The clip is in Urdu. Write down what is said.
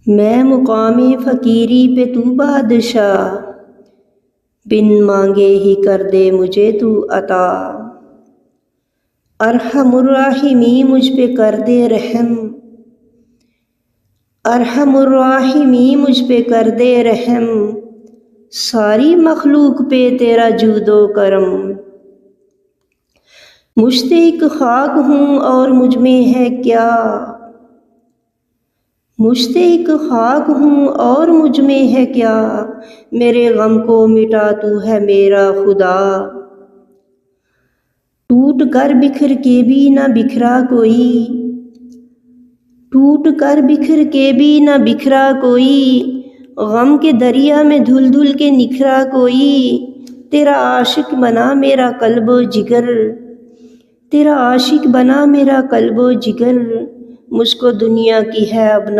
میں مقام فقیری پہ تو بادشاہ، بن مانگے ہی کر دے مجھے تو عطا۔ ارحم الراحمین مجھ پہ کر دے رحم، ارحم الراحمین مجھ پہ کر دے رحم، ساری مخلوق پہ تیرا جود و کرم۔ مشتاق خاک ہوں اور مجھ میں ہے کیا، مشتاق خاک ہوں اور مجھ میں ہے کیا، میرے غم کو مٹا تو ہے میرا خدا۔ ٹوٹ کر بکھر کے بھی نہ بکھرا کوئی، ٹوٹ کر بکھر کے بھی نہ بکھرا کوئی، غم کے دریا میں دھل دھل کے نکھرا کوئی۔ تیرا عاشق بنا میرا قلب و جگر، تیرا عاشق بنا میرا قلب و جگر، مجھ کو دنیا کی ہے اب نہ